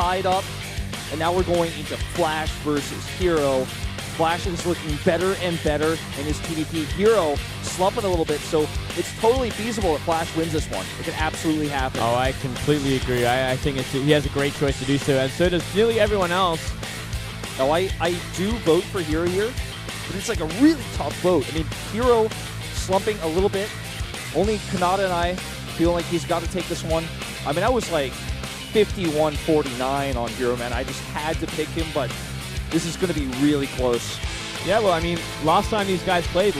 tied up, and now we're going into Flash versus herO. Flash is looking better and better in his TDP. herO slumping a little bit, so it's totally feasible that Flash wins this one. It can absolutely happen. Oh, I completely agree. I think he has a great choice to do so, and so does nearly everyone else. Now, I do vote for herO here, but it's like a really tough vote. I mean, herO slumping a little bit. Only Kanata and I feel like he's got to take this one. I mean, I was like 51-49 on herO, man. I just had to pick him, but this is going to be really close. Yeah, well, I mean, last time these guys played,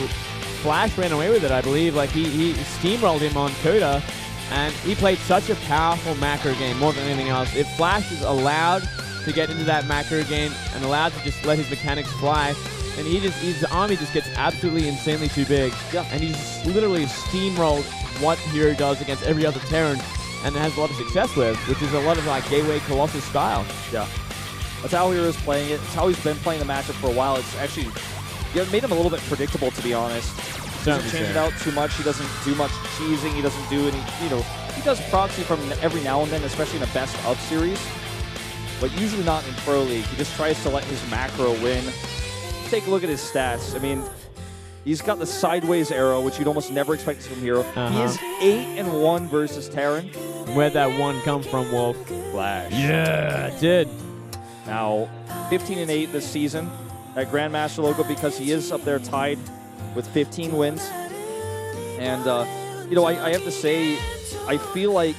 Flash ran away with it, I believe. Like, he steamrolled him on Coda, and he played such a powerful macro game more than anything else. If Flash is allowed to get into that macro game and allowed to just let his mechanics fly, and his army just gets absolutely insanely too big. Yeah. And he's just literally steamrolled what herO does against every other Terran and has a lot of success with, which is a lot of like Gateway Colossus style. Yeah. That's how hero's playing it. It's how he's been playing the matchup for a while. It's actually made him a little bit predictable, to be honest. He doesn't change it out too much. He doesn't do much cheesing. He doesn't do any, he does proxy from every now and then, especially in a best of series, but usually not in Pro League. He just tries to let his macro win. Take a look at his stats. I mean, he's got the sideways arrow, which you'd almost never expect from herO. He is 8-1 versus Terran. Where'd that one come from, Wolf? Flash. Yeah, it did. Now, 15-8 this season at Grandmaster logo because he is up there tied with 15 wins. And, I have to say, I feel like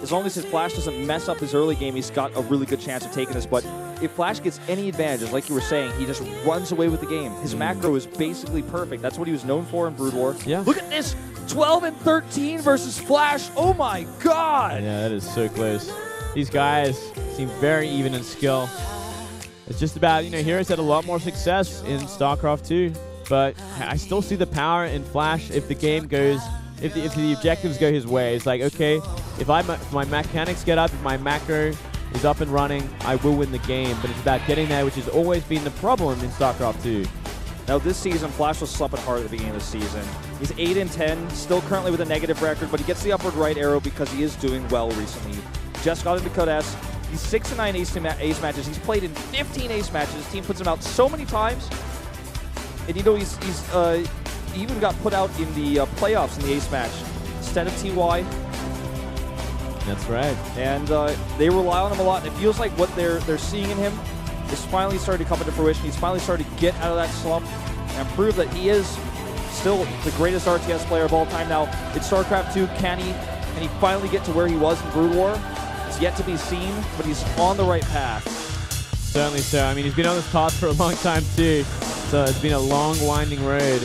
as long as his Flash doesn't mess up his early game, he's got a really good chance of taking this. But if Flash gets any advantages, like you were saying, he just runs away with the game. His macro is basically perfect. That's what he was known for in Brood War. Yeah. Look at this. 12-13 versus Flash. Oh, my God. Yeah, that is so close. These guys seem very even in skill. It's just about, herO's had a lot more success in StarCraft 2, but I still see the power in Flash if the game goes, if the objectives go his way. It's like, okay, if my mechanics get up, if my macro is up and running, I will win the game. But it's about getting there, which has always been the problem in StarCraft 2. Now this season, Flash was slumping hard at the beginning of the season. He's 8-10, still currently with a negative record, but he gets the upward right arrow because he is doing well recently. Just got into Code S. He's 6-9 ace matches. He's played in 15 ace matches. His team puts him out so many times. And he even got put out in the playoffs in the ace match instead of TY. That's right. And they rely on him a lot. And it feels like what they're seeing in him is finally starting to come into fruition. He's finally started to get out of that slump and prove that he is still the greatest RTS player of all time. Now, in StarCraft 2, can he finally get to where he was in Brood War? It's yet to be seen, but he's on the right path. Certainly so. I mean, he's been on this path for a long time, too. So it's been a long, winding road.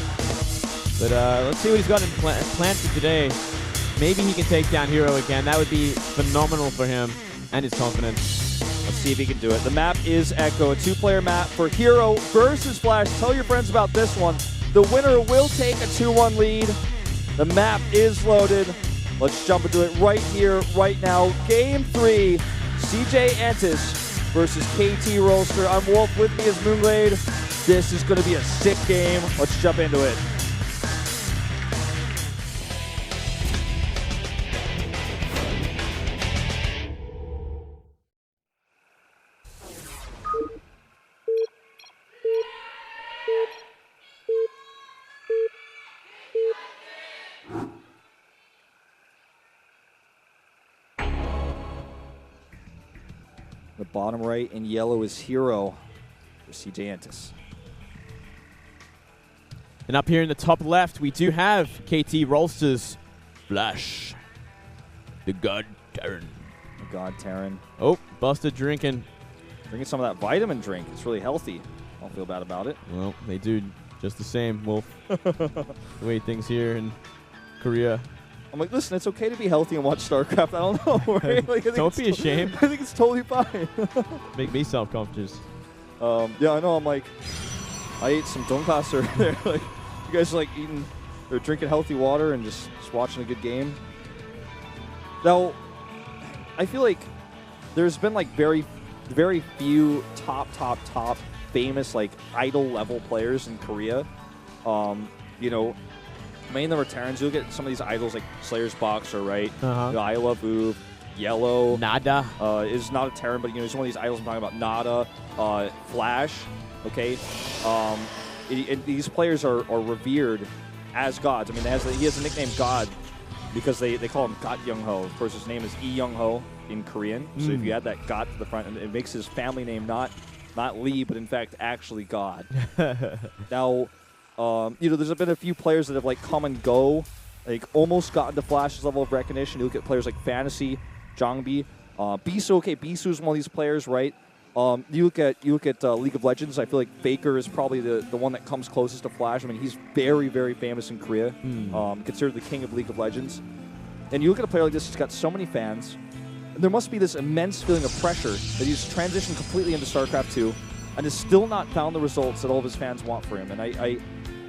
But let's see what he's got in planted today. Maybe he can take down herO again. That would be phenomenal for him and his confidence. Let's see if he can do it. The map is Echo, a two-player map for herO versus Flash. Tell your friends about this one. The winner will take a 2-1 lead. The map is loaded. Let's jump into it right here, right now. Game 3, CJ Antis versus KT Rolster. I'm Wolf, with me is Moonglade. This is going to be a sick game. Let's jump into it. The bottom right in yellow is herO for CJ Antis. And up here in the top left, we do have KT Rolster's Flash. The God Terran. The God Terran. Oh, Buster drinking. Drinking some of that vitamin drink. It's really healthy. Don't feel bad about it. Well, they do just the same, Wolf. The way things here in Korea. I'm like, listen, it's okay to be healthy and watch StarCraft. I don't know, right? Like, don't be ashamed. I think it's totally fine. Make me self-conscious. Yeah, I know. I'm like, I ate some donkasu there. Like, you guys are like eating or drinking healthy water and just watching a good game. Now, I feel like there's been like very few top famous like idol level players in Korea. Mainly the Terrans. You'll get some of these idols like Slayer's Boxer, right? I Love Oov. Yellow. Nada. Is not a Terran, but, you know, he's one of these idols I'm talking about. Nada. Flash. Okay. And these players are revered as gods. I mean, he has a nickname God because they call him God Young-ho. Of course, his name is Young-ho in Korean. So if you add that God to the front, it makes his family name not Lee, but in fact actually God. Now, you know, there's been a few players that have like come and go, like almost gotten to Flash's level of recognition. You look at players like Fantasy, Jongbi, Bisu. Okay, Bisu is one of these players, right? You look at League of Legends. I feel like Faker is probably the one that comes closest to Flash. I mean, he's very, very famous in Korea, considered the king of League of Legends. And you look at a player like this, he's got so many fans. And there must be this immense feeling of pressure that he's transitioned completely into StarCraft 2 and has still not found the results that all of his fans want for him. And I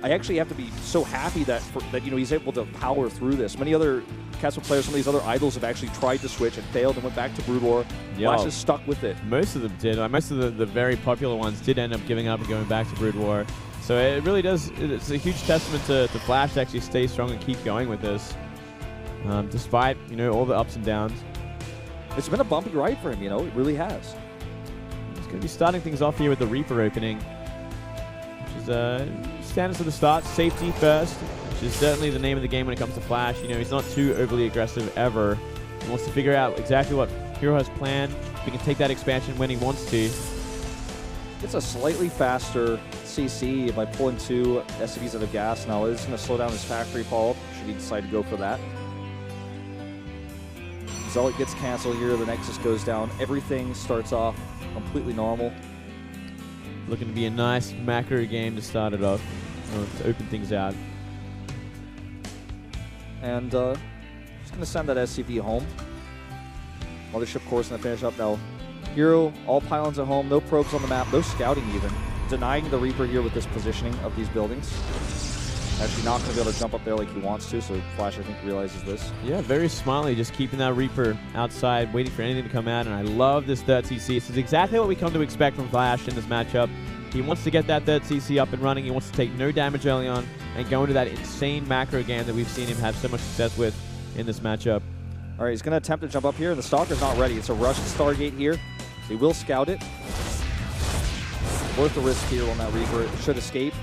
actually have to be so happy that you know, he's able to power through this. Many other Castle players, some of these other idols have actually tried to switch and failed and went back to Brood War. Flash is stuck with it. Most of them did. Most of the very popular ones did end up giving up and going back to Brood War. So it really does. It's a huge testament to Flash to actually stay strong and keep going with this, despite, you know, all the ups and downs. It's been a bumpy ride for him, you know. It really has. He's going to be starting things off here with the Reaper opening, which is standards at the start. Safety first, which is certainly the name of the game when it comes to Flash. You know, he's not too overly aggressive ever. He wants to figure out exactly what herO has planned. He can take that expansion when he wants to. It's a slightly faster CC by pulling 2 SCVs out of gas. Now it is going to slow down his factory follow-up should he decide to go for that. Zealot gets canceled here. The Nexus goes down. Everything starts off completely normal. Looking to be a nice macro game to start it off, to open things out. And just going to send that SCV home. Mothership course going to finish up now. herO, all pylons at home, no probes on the map, no scouting even. Denying the Reaper here with this positioning of these buildings. Actually not going to be able to jump up there like he wants to, so Flash, I think, realizes this. Yeah, very smartly, just keeping that Reaper outside, waiting for anything to come out, and I love this third CC. This is exactly what we come to expect from Flash in this matchup. He wants to get that third CC up and running. He wants to take no damage early on and go into that insane macro game that we've seen him have so much success with in this matchup. All right, he's going to attempt to jump up here, and the Stalker's not ready. It's a rushed Stargate here. He will scout it. Worth the risk here on that Reaper. It should escape.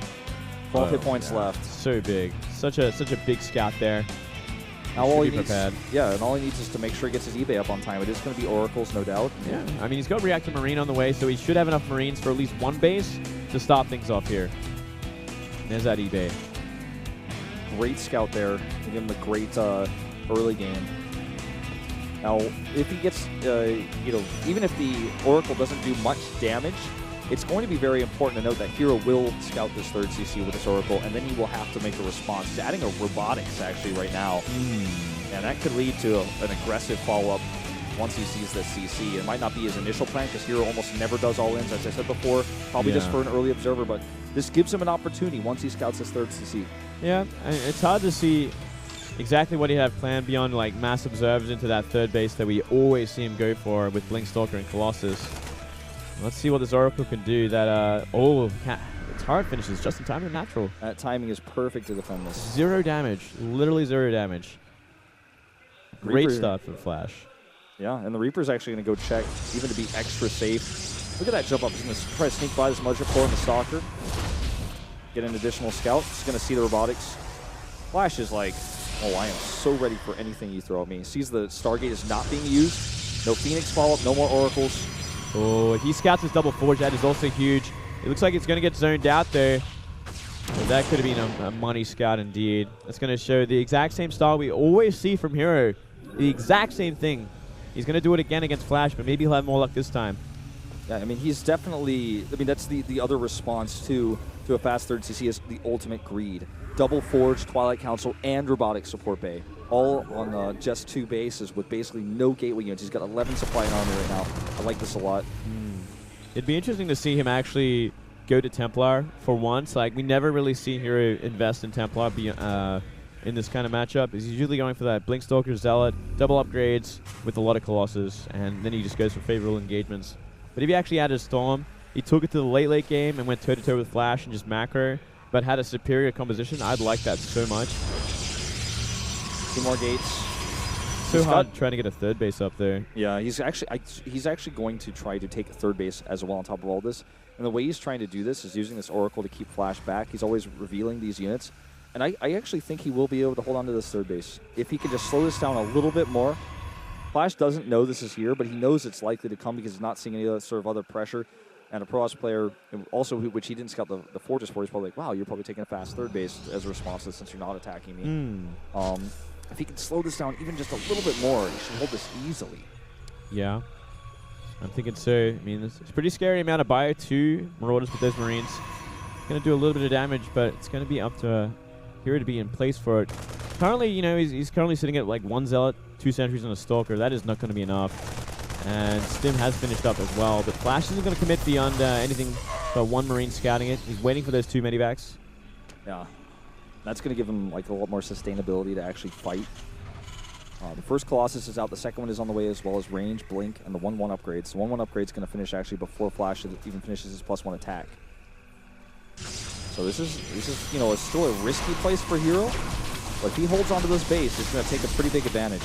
12 hit points left. So big. Such a big scout there. Now all he needs, and all he needs is to make sure he gets his eBay up on time. It is going to be Oracles, no doubt. Yeah, I mean, he's got Reactor Marine on the way, so he should have enough Marines for at least one base to start things off here. There's that eBay. Great scout there. Give him the great early game. Now, if he gets, you know, even if the Oracle doesn't do much damage, it's going to be very important to note that herO will scout this third CC with this Oracle, and then he will have to make a response. He's adding a robotics, actually, right now. And that could lead to an aggressive follow-up once he sees this CC. It might not be his initial plan, because herO almost never does all-ins, as I said before. Probably just for an early observer, but this gives him an opportunity once he scouts his third CC. Yeah, it's hard to see exactly what he had planned beyond like mass observers into that third base that we always see him go for with Blinkstalker and Colossus. Let's see what this Oracle can do. That its hard finishes just in time and natural. That timing is perfect to defend this. 0 damage, literally 0 damage. Great start for Flash. Yeah, and the Reaper's actually going to go check, even to be extra safe. Look at that jump up. He's going to try to sneak by this Mothership Core and the Stalker. Get an additional scout. He's going to see the robotics. Flash is like, oh, I am so ready for anything you throw at me. Sees the Stargate is not being used. No Phoenix follow-up, no more Oracles. Oh, if he scouts his double forge, that is also huge. It looks like it's going to get zoned out there. Well, that could have been a money scout indeed. That's going to show the exact same style we always see from herO. The exact same thing. He's going to do it again against Flash, but maybe he'll have more luck this time. Yeah, I mean, he's definitely... I mean, that's the other response to a fast third CC is the ultimate greed. Double Forge, Twilight Council, and Robotics Support Bay. All on just 2 bases with basically no gateway units. He's got 11 supply and armor right now. I like this a lot. It'd be interesting to see him actually go to Templar for once. Like, we never really see herO invest in Templar in this kind of matchup. He's usually going for that Blinkstalker, Zealot, double upgrades with a lot of Colossus, and then he just goes for favorable engagements. But if he actually added Storm, he took it to the late game and went toe-to-toe with Flash and just macro, but had a superior composition. I'd like that so much. 2 more gates. so hard trying to get a third base up there. Yeah, he's actually going to try to take third base as well on top of all this. And the way he's trying to do this is using this Oracle to keep Flash back. He's always revealing these units. And I actually think he will be able to hold on to this third base. If he can just slow this down a little bit more. Flash doesn't know this is here, but he knows it's likely to come because he's not seeing any other sort of other pressure. And a Pro-Ops player, also which he didn't scout the Fortress for, he's probably like, wow, you're probably taking a fast third base as a response to this since you're not attacking me. If he can slow this down even just a little bit more, he should hold this easily. Yeah. I'm thinking so. I mean, it's a pretty scary amount of bio too. Marauders with those Marines. Going to do a little bit of damage, but it's going to be up to herO to be in place for it. Currently, you know, he's currently sitting at like 1 Zealot, 2 Sentries, and a Stalker. That is not going to be enough. And Stim has finished up as well, but Flash isn't going to commit beyond anything but 1 Marine scouting it. He's waiting for those 2 medivacs. Yeah. That's going to give him like a lot more sustainability to actually fight. The first Colossus is out. The second one is on the way, as well as range, blink, and the 1/1 upgrades. The 1/1 upgrade is going to finish actually before Flash even finishes his +1 attack. So this is you know, it's still a risky place for herO. But if he holds onto this base, it's going to take a pretty big advantage.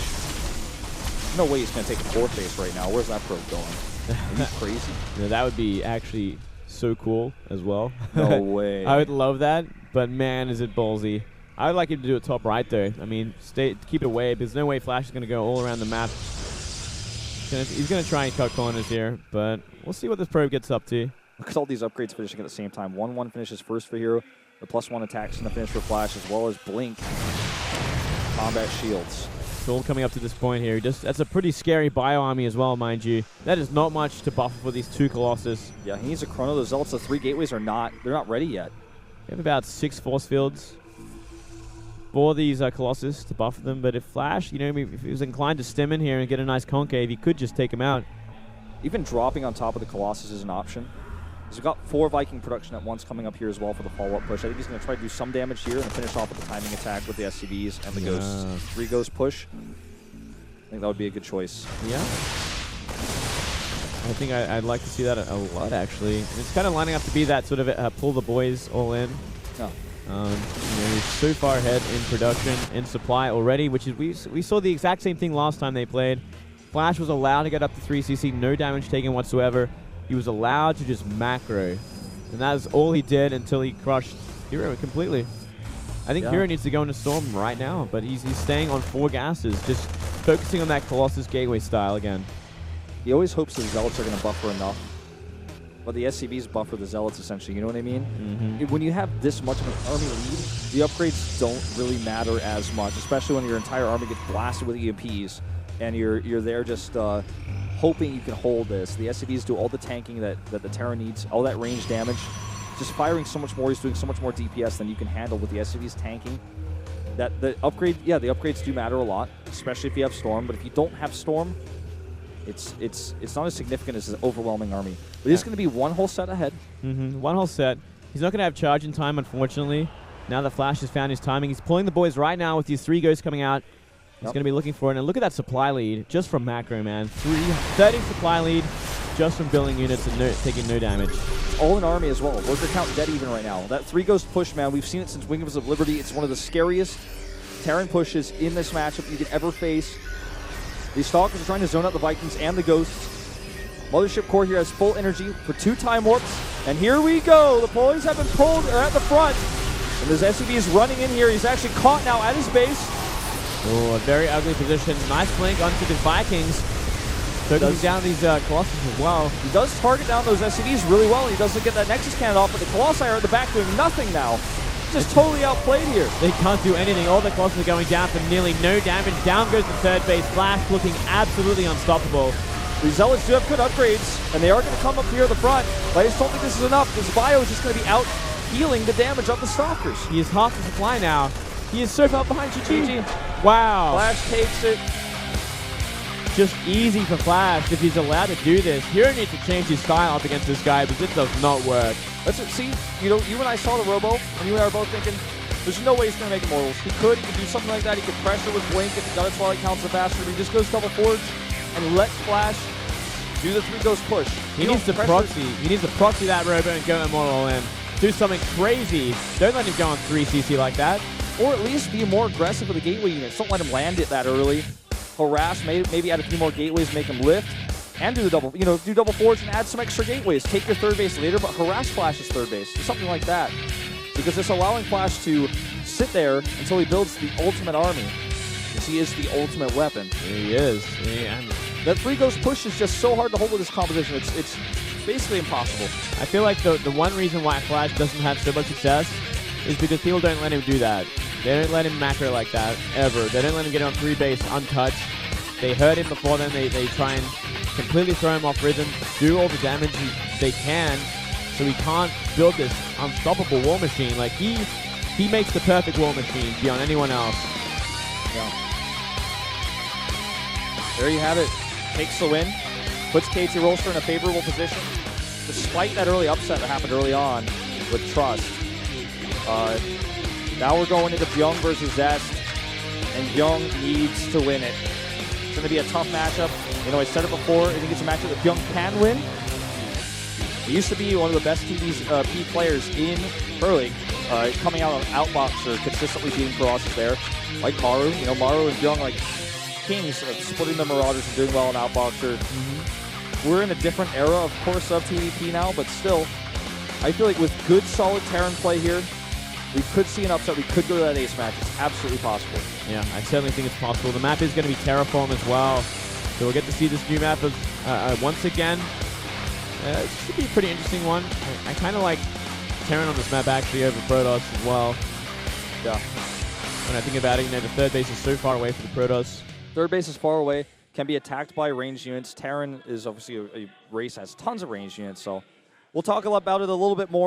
No way he's going to take a 4th base right now. Where's that probe going? Are you crazy? Yeah, that would be actually so cool as well. No way. I would love that, but man, is it ballsy. I would like him to do it top right, though. I mean, keep it away. There's no way Flash is going to go all around the map. He's going to try and cut corners here, but we'll see what this probe gets up to. Look at all these upgrades finishing at the same time. 1/1 finishes first for herO. The +1 attacks going to finish for Flash, as well as blink. Combat shields. All coming up to this point here. That's a pretty scary bio army as well, mind you. That is not much to buffer for these 2 Colossus. Yeah, he needs a Chrono. Those Zealots, the 3 gateways they're not ready yet. We have about 6 force fields for these Colossus to buffer them, but if Flash, you know, if he was inclined to stem in here and get a nice concave, he could just take him out. Even dropping on top of the Colossus is an option. He's got 4 Viking production at once coming up here as well for the follow-up push. I think he's going to try to do some damage here and finish off with the timing attack with the SCVs and the Ghosts. 3 Ghost push. I think that would be a good choice. Yeah. I think I'd like to see that a lot, actually. And it's kind of lining up to be that sort of pull the boys all in. Yeah. You know, he's so far ahead in production, in supply already, which is we saw the exact same thing last time they played. Flash was allowed to get up to 3 CC, no damage taken whatsoever. He was allowed to just macro. And that is all he did until he crushed herO completely. I think herO needs to go into Storm right now, but he's staying on 4 gases, just focusing on that Colossus Gateway style again. He always hopes the Zealots are going to buffer enough. But the SCVs buffer the Zealots, essentially. You know what I mean? When you have this much of an army lead, the upgrades don't really matter as much, especially when your entire army gets blasted with EMPs and you're there just hoping you can hold this. The SCVs do all the tanking that the Terra needs, all that range damage. Just firing so much more, he's doing so much more DPS than you can handle with the SCVs tanking. The upgrades do matter a lot, especially if you have Storm. But if you don't have Storm, it's not as significant as an overwhelming army. But it's going to be 1 whole set ahead. 1 whole set. He's not going to have charge in time, unfortunately. Now that Flash has found his timing, he's pulling the boys right now with these 3 Ghosts coming out. He's going to be looking for it. And look at that supply lead just from macro, man. 30 supply lead just from building units and taking no damage. It's all in army as well. Worker count dead even right now. That 3 Ghost push, man, we've seen it since Wings of Liberty. It's one of the scariest Terran pushes in this matchup you could ever face. These Stalkers are trying to zone out the Vikings and the Ghosts. Mothership Core here has full energy for 2 time warps. And here we go. The Polies have been pulled at the front. And this SCV is running in here. He's actually caught now at his base. Oh, a very ugly position. Nice flank onto the Vikings. Focusing down these Colossus as well. He does target down those SCVs really well. He doesn't get that Nexus cannon off, but the Colossi are at the back doing nothing now. Just totally outplayed here. They can't do anything. All the Colossus are going down for nearly no damage. Down goes the 3rd base. Flash looking absolutely unstoppable. The Zealots do have good upgrades, and they are going to come up here at the front. But I just don't think this is enough. This bio is just going to be out healing the damage of the Stalkers. He is half the supply now. He is so far behind GG. Wow. Flash takes it. Just easy for Flash if he's allowed to do this. herO needs to change his style up against this guy, but this does not work. Let's see, you know, you and I saw the Robo, and you and I are both thinking, there's no way he's going to make Immortals. He could do something like that. He could pressure with Blink if he got it while he counts the faster. But he just goes double forge and let Flash do the 3 Ghost push. He needs to proxy. He needs to proxy that Robo and go Immortal in. Do something crazy. Don't let him go on 3 CC like that. Or at least be more aggressive with the gateway units. Don't let him land it that early. harass, maybe add a few more gateways, make him lift, and do the double, do double forwards and add some extra gateways. Take your third base later, but harass Flash's third base, something like that. Because it's allowing Flash to sit there until he builds the ultimate army. Because he is the ultimate weapon. He is. That 3 Ghost push is just so hard to hold with this composition. It's basically impossible. I feel like the one reason why Flash doesn't have so much success is because people don't let him do that. They don't let him macro like that, ever. They don't let him get on 3 base untouched. They hurt him before then. They try and completely throw him off rhythm, do all the damage they can, so he can't build this unstoppable war machine. Like, he makes the perfect war machine beyond anyone else. Yeah. There you have it. Takes the win. Puts KT Rolster in a favorable position, despite that early upset that happened early on with Trust. Now we're going into Byung versus Zest, and Byung needs to win it. It's going to be a tough matchup. I said it before, I think it's a matchup that Byung can win. He used to be one of the best P players in Pro League, coming out on Outboxer, consistently beating Colossus there, like Maru. Maru and Byung, like kings, splitting the Marauders and doing well on Outboxer. We're in a different era, of course, of PvP now, but still, I feel like with good, solid Terran play here, we could see an upset. We could go to that ace match. It's absolutely possible. Yeah, I certainly think it's possible. The map is going to be Terraform as well, so we'll get to see this new map once again. It should be a pretty interesting one. I kind of like Terran on this map actually over Protoss as well. Yeah. When I think about it, the third base is so far away for the Protoss. Third base is far away, can be attacked by ranged units. Terran is obviously a race that has tons of ranged units, so we'll talk about it a little bit more.